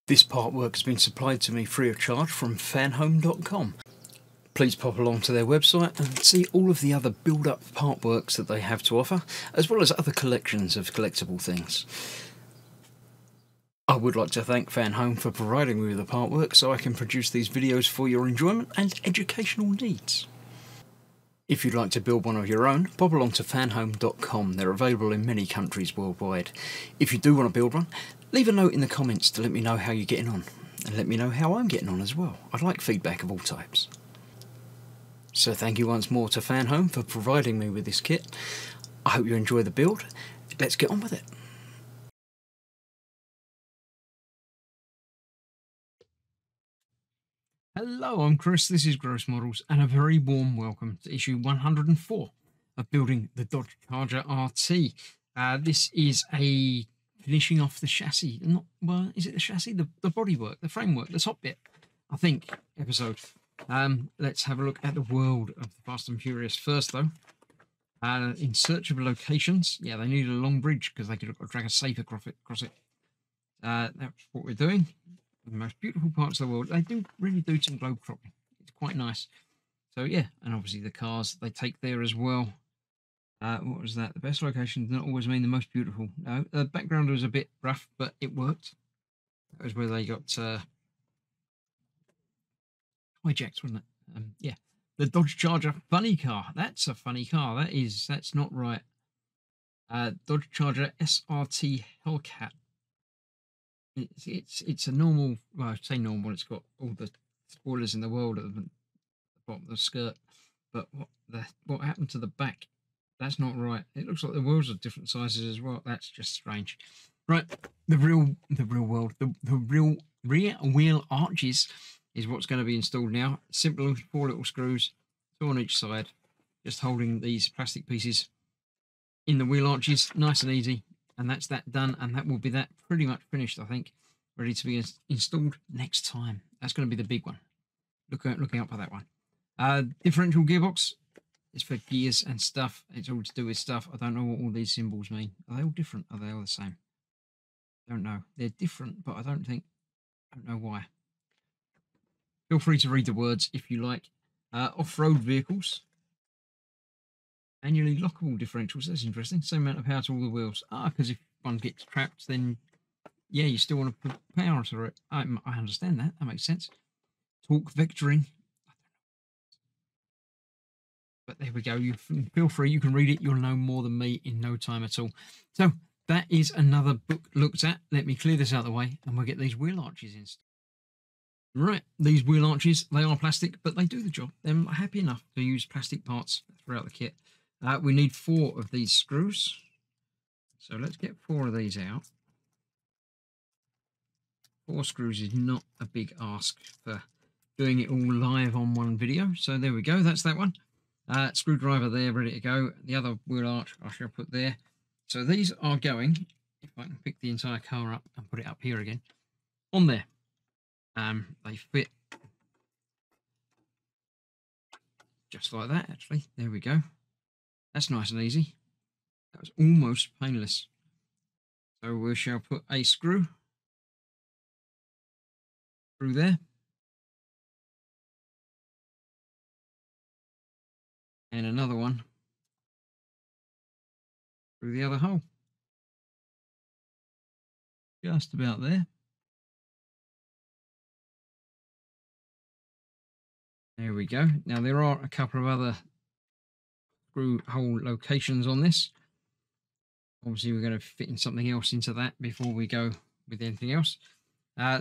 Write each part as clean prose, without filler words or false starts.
This part work has been supplied to me free of charge from Fanhome.com. Please pop along to their website and see all of the other build-up part works that they have to offer, as well as other collections of collectible things. I would like to thank Fanhome for providing me with the part work so I can produce these videos for your enjoyment and educational needs. If you'd like to build one of your own, pop along to fanhome.com. They're available in many countries worldwide. If you do want to build one, leave a note in the comments to let me know how you're getting on, and let me know how I'm getting on as well. I'd like feedback of all types. So thank you once more to Fanhome for providing me with this kit. I hope you enjoy the build. Let's get on with it. Hello, I'm Chris, this is Gross Models, and a very warm welcome to issue 104 of building the Dodge Charger RT. This is a finishing off the chassis, well, is it the chassis? The bodywork, the framework, the top bit, I think, episode. Let's have a look at the world of the Fast and Furious first, though. In search of locations, yeah, they needed a long bridge because they could drag a safe across it. That's what we're doing. The most beautiful parts of the world. They do really do some globe trotting. It's quite nice. So yeah, and obviously the cars they take there as well. What was that? The best location does not always mean the most beautiful. No, the background was a bit rough, but it worked. That was where they got hijacked, wasn't it? Yeah, the Dodge Charger funny car. That's a funny car. That's not right. Dodge Charger SRT Hellcat. It's a normal, well, I say normal, it's got all the spoilers in the world at the bottom of the skirt, but what happened to the back? That's not right. It looks like the wheels are different sizes as well. That's just strange. Right, the real world, the real rear wheel arches is what's going to be installed now. Simple 4 little screws, 2 on each side, just holding these plastic pieces in the wheel arches, nice and easy. And that's that done, and that will be that pretty much finished, I think, ready to be installed next time. That's going to be the big one. Looking out for that one. Differential gearbox is for gears and stuff. It's all to do with stuff. I don't know what all these symbols mean. Are they all different? Are they all the same? I don't know. They're different, but I don't know why. Feel free to read the words if you like. Off-road vehicles. Annually lockable differentials. That's interesting. Same amount of power to all the wheels. Because if one gets trapped, then yeah, you still want to put power to it. I understand that. That makes sense. Torque vectoring. But there we go. You feel free. You can read it. You'll know more than me in no time at all. So that is another book looked at. Let me clear this out of the way, and we'll get these wheel arches installed. Right, these wheel arches, they are plastic, but they do the job. I'm happy enough to use plastic parts throughout the kit. We need 4 of these screws. So let's get 4 of these out. 4 screws is not a big ask for doing it all live on one video. So there we go, that's that one. Screwdriver there, ready to go. The other wheel arch I shall put there. So these are going, if I can pick the entire car up and put it up here again, on there. They fit just like that, actually. There we go. That's nice and easy. That was almost painless. So we shall put a screw through there. And another one through the other hole. Just about there. There we go. Now there are a couple of other screw hole locations on this. Obviously we're going to fit in something else into that before we go with anything else.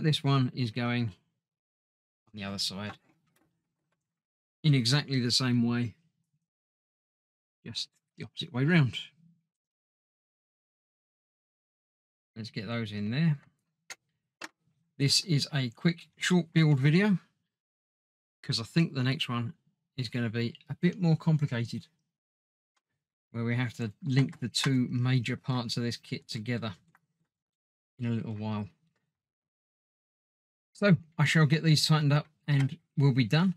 This one is going on the other side in exactly the same way, just the opposite way round. Let's get those in there. This is a quick short build video because I think the next one is going to be a bit more complicated, where we have to link the 2 major parts of this kit together in a little while. So I shall get these tightened up and we'll be done.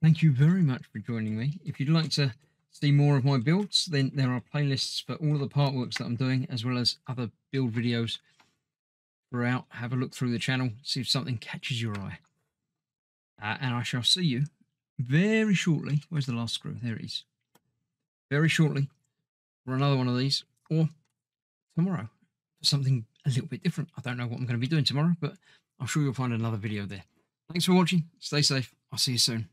Thank you very much for joining me. If you'd like to see more of my builds, then there are playlists for all of the part works that I'm doing, as well as other build videos throughout. Have a look through the channel, see if something catches your eye. And I shall see you very shortly. Where's the last screw? There it is. Very shortly for another one of these, or tomorrow for something a little bit different. I don't know what I'm going to be doing tomorrow, but I'm sure you'll find another video there. Thanks for watching. Stay safe. I'll see you soon.